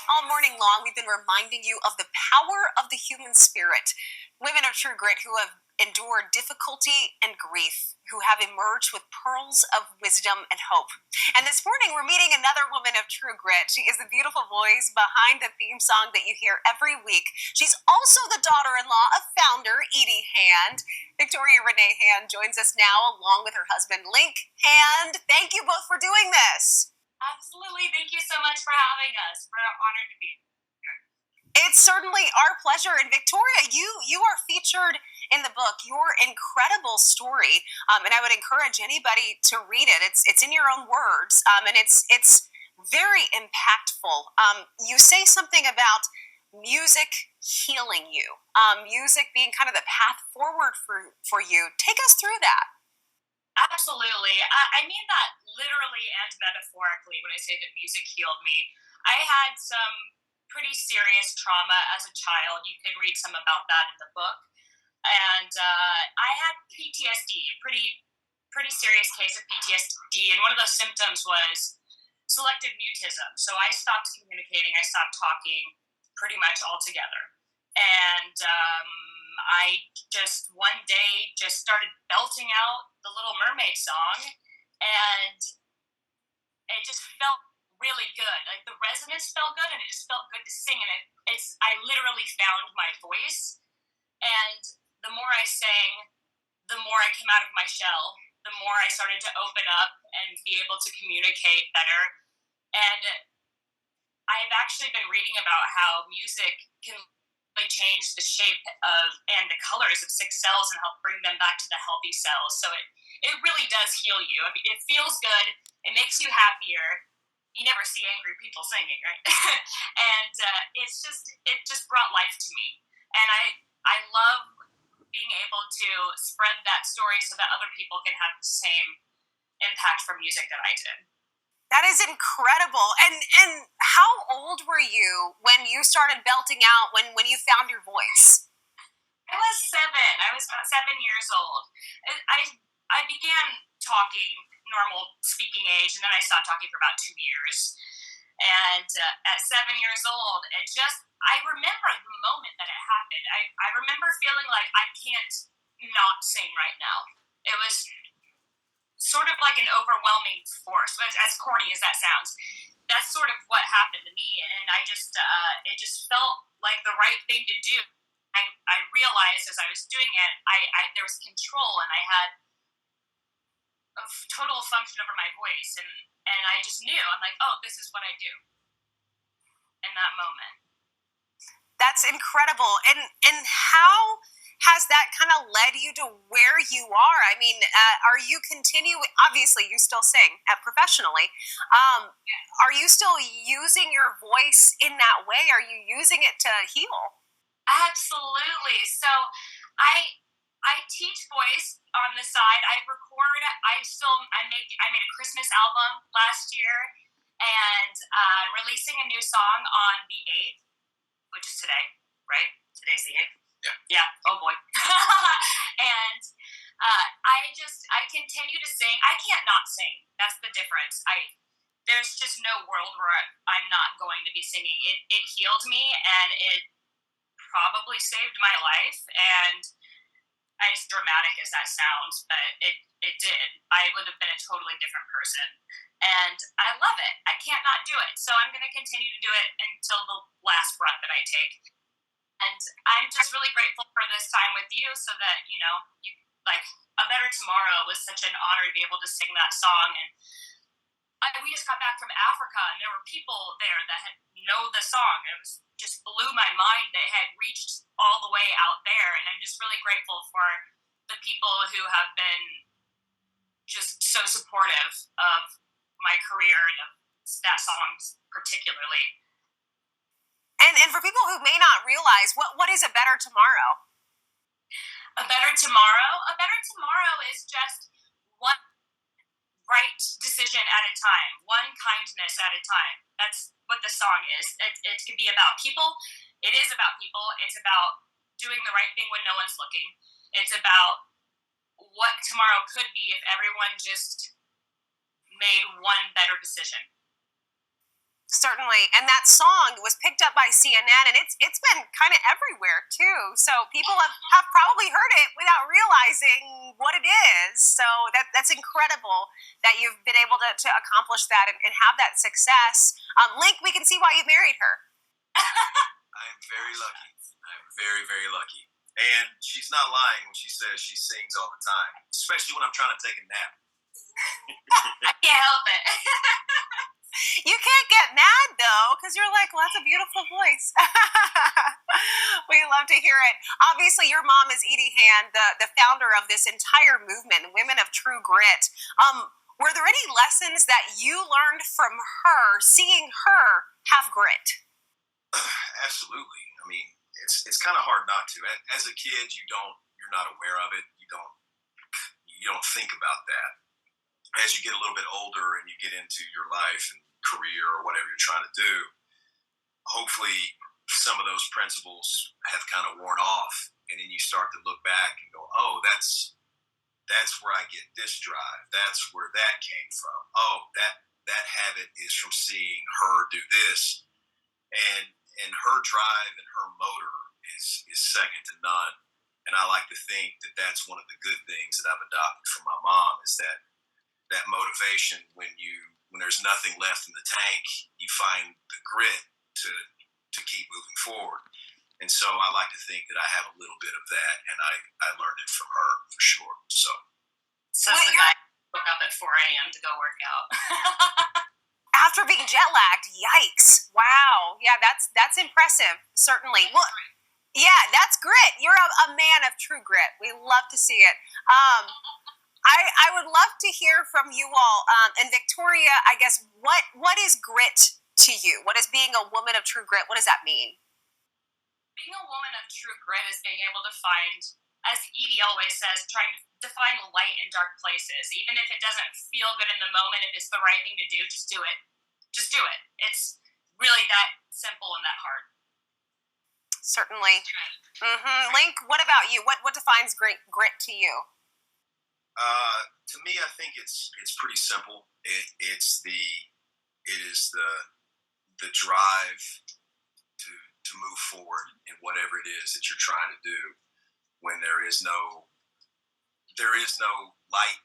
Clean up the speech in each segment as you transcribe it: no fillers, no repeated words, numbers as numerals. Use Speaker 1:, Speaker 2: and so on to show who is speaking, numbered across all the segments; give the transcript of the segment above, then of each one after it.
Speaker 1: All morning long, we've been reminding you of the power of the human spirit. Women of true grit who have endured difficulty and grief, who have emerged with pearls of wisdom and hope. And this morning, we're meeting another woman of true grit. She is the beautiful voice behind the theme song that you hear every week. She's also the daughter-in-law of founder Edie Hand. Victoria Renee Hand joins us now, along with her husband, Linc Hand. Thank you both for doing this.
Speaker 2: Absolutely. Thank you so much for having us. We're honored to be here.
Speaker 1: It's certainly our pleasure. And Victoria, you are featured in the book. Your incredible story, and I would encourage anybody to read it. It's in your own words, and it's very impactful. You say something about music healing you, music being kind of the path forward for you. Take us through that.
Speaker 2: Absolutely. I mean that literally and metaphorically when I say that music healed me. I had some pretty serious trauma as a child. You can read some about that in the book. And I had PTSD, pretty serious case of PTSD. And one of those symptoms was selective mutism. So I stopped communicating. I stopped talking pretty much altogether. And I just one day just started belting out the Little Mermaid song, and it just felt really good. Like the resonance felt good, and it just felt good to sing. And I literally found my voice. And the more I sang, the more I came out of my shell, the more I started to open up and be able to communicate better. And I've actually been reading about how music can change the shape of and the colors of sick cells and help bring them back to the healthy cells. So it really does heal you. I mean, it feels good. It makes you happier. You never see angry people singing, right? And it just brought life to me. And I love being able to spread that story so that other people can have the same impact from music that I did.
Speaker 1: That is incredible. And how old were you when you started belting out, when you found your voice?
Speaker 2: I was 7. I was about 7 years old. I began talking normal speaking age, and then I stopped talking for about 2 years. And at 7 years old, I remember the moment that it happened. I remember feeling like I can't not sing right now. It was sort of like an overwhelming force, as corny as that sounds. That's sort of what happened to me, and it just felt like the right thing to do. I realized as I was doing it, there was control, and I had a total function over my voice, and I just knew. I'm like, oh, this is what I do in that moment.
Speaker 1: That's incredible. And how has that kind of led you to where you are? I mean, are you continuing? Obviously, you still sing professionally. Are you still using your voice in that way? Are you using it to heal?
Speaker 2: Absolutely. So I teach voice on the side. I record. I made a Christmas album last year, and I'm releasing a new song on the 8th, which is today, right? Today's the 8th. Yeah. Oh boy. And I continue to sing. I can't not sing. That's the difference. There's just no world where I'm not going to be singing. It healed me, and it probably saved my life. And as dramatic as that sounds, but it did. I would have been a totally different person. And I love it. I can't not do it. So I'm going to continue to do it until the last breath that I take. And I'm just really grateful for this time with you, so that, like, A Better Tomorrow was such an honor to be able to sing that song. And we just got back from Africa, and there were people there that know the song. It just blew my mind that it had reached all the way out there. And I'm just really grateful for the people who have been just so supportive of my career and of that song particularly.
Speaker 1: And for people who may not realize, what is A Better Tomorrow?
Speaker 2: A Better Tomorrow? A Better Tomorrow is just one right decision at a time, one kindness at a time. That's what the song is. It could be about people. It is about people. It's about doing the right thing when no one's looking. It's about what tomorrow could be if everyone just made one better decision.
Speaker 1: Certainly, and that song was picked up by CNN, and it's been kind of everywhere too. So people have probably heard it without realizing what it is. So that's incredible that you've been able to accomplish that and have that success. Linc, we can see why you married her.
Speaker 3: I'm very lucky. I'm very, very lucky. And she's not lying when she says she sings all the time, especially when I'm trying to take a nap.
Speaker 2: I can't help it.
Speaker 1: You can't get mad though, because you're like, well, that's a beautiful voice. We love to hear it. Obviously, your mom is Edie Hand, the founder of this entire movement, Women of True Grit. Were there any lessons that you learned from her, seeing her have grit?
Speaker 3: Absolutely. I mean, it's kind of hard not to. As a kid, you're not aware of it. You don't think about that. As you get a little bit older and you get into your life and career or whatever you're trying to do, hopefully some of those principles have kind of worn off, and then you start to look back and go, oh, that's where I get this drive. That's where that came from. Oh, that habit is from seeing her do this, and her drive and her motor is second to none. And I like to think that that's one of the good things that I've adopted from my mom, is that motivation when there's nothing left in the tank, you find the grit to keep moving forward. And so I like to think that I have a little bit of that, and I learned it from her for sure. So
Speaker 2: the guy woke up at 4 a.m. to go work out.
Speaker 1: After being jet lagged, yikes! Wow, yeah, that's impressive. Certainly. Well, yeah, that's grit. You're a man of true grit. We love to see it. I would love to hear from you all. And Victoria, I guess, what is grit to you? What is being a woman of true grit? What does that mean?
Speaker 2: Being a woman of true grit is being able to find, as Edie always says, trying to find light in dark places. Even if it doesn't feel good in the moment, if it's the right thing to do, just do it. Just do it. It's really that simple and that hard.
Speaker 1: Certainly. Mm-hmm. Linc, what about you? What defines grit to you?
Speaker 3: To me, I think it's pretty simple. It is the drive to move forward in whatever it is that you're trying to do. When there is no light,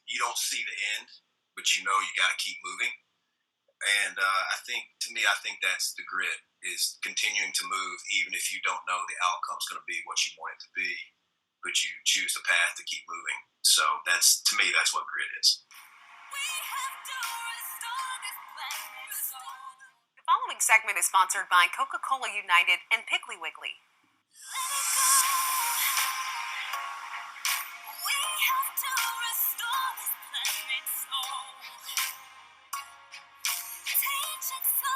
Speaker 3: you don't see the end, but you know you got to keep moving. And I think that's the grit, is continuing to move even if you don't know the outcome's going to be what you want it to be, but you choose the path to keep moving. So to me, that's what grit is.
Speaker 1: The following segment is sponsored by Coca-Cola United and Piggly Wiggly. Teach it so